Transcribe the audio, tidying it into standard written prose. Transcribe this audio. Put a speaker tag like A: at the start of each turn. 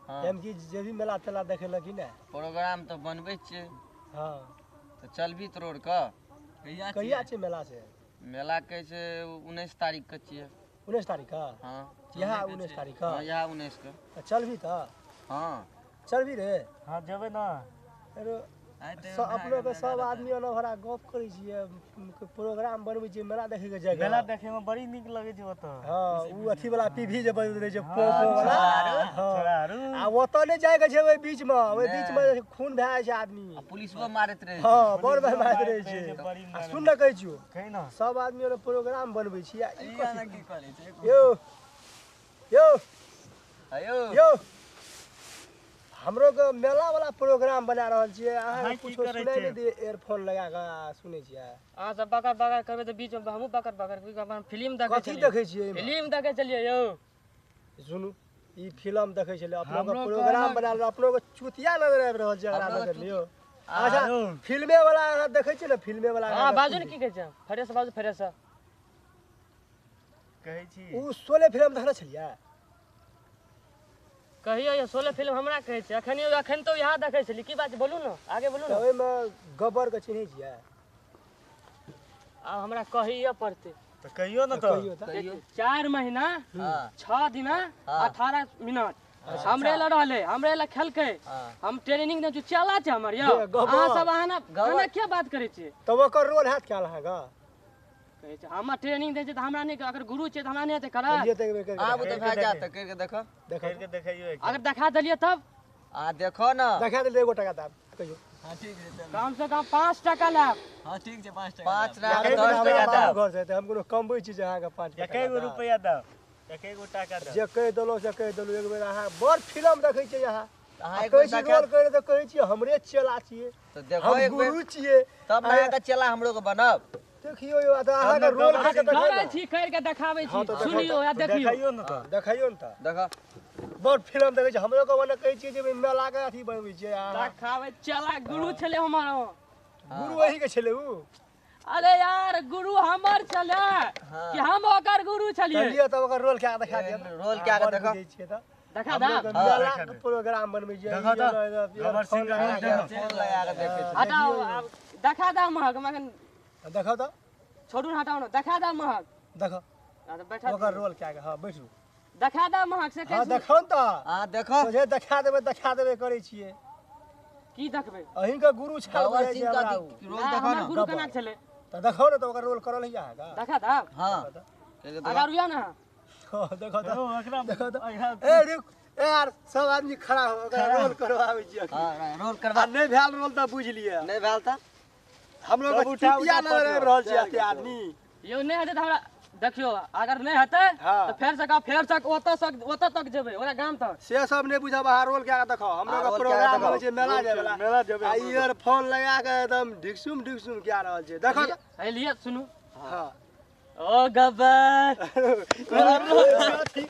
A: हम की जे भी मेला तेला देखे लगी ना
B: प्रोग्राम तो बनबे छे।
A: हां
B: तो चलबी तोड़ का
A: कहिया छे मेला से?
B: मेला के से 19 तारीख के छिए।
A: 19 तारीख का?
B: हां
A: यह 19 तारीख का?
B: हां यह 19 के।
A: चलबी त?
B: हां
A: चलबी रे।
C: हां जेबे ना।
A: अरे अपने के सब आदमी ओना भरा गप करै छियै, प्रोग्राम बनबै छियै, मेला देखे के जाय।
C: मेला देखे में बड़ी नीक लगे छै ओत।
A: हां उ अथी वाला पीभी जे बजैत रहे छै पोपो वाला।
C: छोड़ारू
A: आ ओत नै जाय के छै, ओइ बीच में खून भए जाइ छै आदमी।
B: पुलिसवा मारैत रहे छै।
A: हां बड़ भाई मारैत रहे छै। आ सुन न कहै छियो
C: कहि ना
A: सब आदमी ओना प्रोग्राम बनबै छियै। ई
B: की करे छै
A: यो यो
B: आयो
A: यो हमरो के मेला वाला प्रोग्राम बना रहल छियै। अहाँ कुछ सुनाई नै दे, एयरफोन लगा के सुनै छियै।
D: अहाँ सब बकर बकर करबै त बीच में हमहु बकर बकर अपन फिल्म देखे
A: कथि देखै छियै?
D: फिल्म देखे चलिए यौ।
A: सुनू ई फिल्म देखे छले, अपनो के प्रोग्राम बनाल, अपनो के चुतिया नजर आबि रहल छै हमरा नजर लियो। अच्छा फिल्मे वाला अहाँ देखे छियै ना, फिल्मे वाला?
D: हां बाजू ने की कहै छै, फ्रेश बाजू फ्रेश
C: कहै छी।
A: उ 16 फिल्म देखले छलियै?
D: कहियो ये 16 फिल्म हमरा कहै छै। अखन तो यहां देखे छली, की बात बोलू न, आगे बोलू न।
A: ओइ में गब्बर के चिन्है छियै?
D: अब हमरा कहियो पड़ते
C: तो कहियो ना। तो
D: 4 महीना 6 दिन 18 मिनट हमरे ल रहले, हमरे ल खेलकै। हम ट्रेनिंग दे चला छै हमर यो। अहाँ सब आना क्या बात करे छी?
A: तब ओकर रोल हाथ क्या लगा
D: कहै छै हम ट्रेनिंग दे छै त हमरा नै, अगर गुरु छै त हमरा नै ते करा।
B: आब तो भए जात त करके देखो।
C: करके देखियो।
D: अगर दिखा देलिए तब
B: देखो ना।
A: देखा दे एगो टका दाब कहियो।
B: हां ठीक है।
D: कम से कम 5 टका लाब।
B: हां ठीक छै 5 टका। 5 ना 10 टका दाब।
A: घर से हम कोनो कमबै छी जे अहाँ के 5 टका।
C: एकै गो रुपया दाव, एकै गो टाका दाव।
A: जे कह देलो से कह देलो। एक बेर अहाँ बड़ फिल्म देखै छियै अहाँ।
B: अहाँ एक
A: कहै
B: बेर
A: छी रोल करे त कहै छी हमरे चेला छियै,
B: तो देखो
A: हम
B: एक बेर
A: गुरु छियै।
B: तब नया का चला हमरो के बनब।
A: देखियो यो अहाँ के रोल के
D: करे छी, कर के देखाबै छी। सुनियो या देखियो।
C: देखियो ना। तो
A: देखियो न त
B: देखो
A: बड़ फिल्म देखै छी। हमरो के मने कहै छियै जे मेला के अथी बनबै छियै अहाँ।
D: देखाबै चला गुरु छले हमारो।
A: गुरु वही के छले उ?
D: अरे यार गुरु हमर छले कि हम ओकर गुरु छलिए।
A: चलिए तब ओकर रोल क्या देखा दिया।
B: रोल क्या के देखो।
D: देखा दा
A: मेला के प्रोग्राम बनबै छियै।
C: देखो तो हमर सिंह का रोल देखो।
B: फोन लगा के देखे छी।
D: हटाओ अब देखा दा महक मगन
A: देखो तो
D: छोड़ू न, हटाओ न, देखा दा महक।
A: देखो
D: आ तो बैठा
A: ओकर रोल क्या के। हां बैठू।
D: देखा दा महक से
A: हां
D: कैसे
A: देखो न त।
B: हां देखो
A: सोझे देखा देबे करै छियै।
D: की देखबै?
A: अहीं के गुरु छाल
B: बाबा
A: बुझाइ छै
B: सिंह का
A: हमरा।
B: रोल देखो
D: हमर
B: ना।
D: गुरु केना छले
A: त देखो न त ओकर रोल करल हिया है का?
D: देखा दा।
B: हां
D: अगर रुया ना
A: देखो तो
C: ओ एकरा
A: देखो तो
C: यहाँ
A: ए रुक ए यार सब आदमी खड़ा हो ओकरा रोल करवाबै छियै।
B: हां रोल
A: आ
B: करवा।
A: नहीं भेल रोल त बुझ लिए।
B: नहीं भेल त
A: हम लोग चुतिया न रह रहल छै अते आदमी।
D: यो नहीं हते त हमरा देखियो, अगर नहीं हते
A: हाँ।
D: तो फेर से ओत तक जेबै, ओरा गांव तक।
A: से सब नहीं बुझब। अहाँ रोल क्या देखो। हम लोग का प्रोग्राम होय छै मेला जाय वाला।
C: मेला जेबै।
A: आ ईयरफोन लगा के एकदम ढिकसुम ढिकसुम क्या रहल छै देखो।
D: है लिए सुनू।
A: हां
D: ओ गब्बर
A: ठीक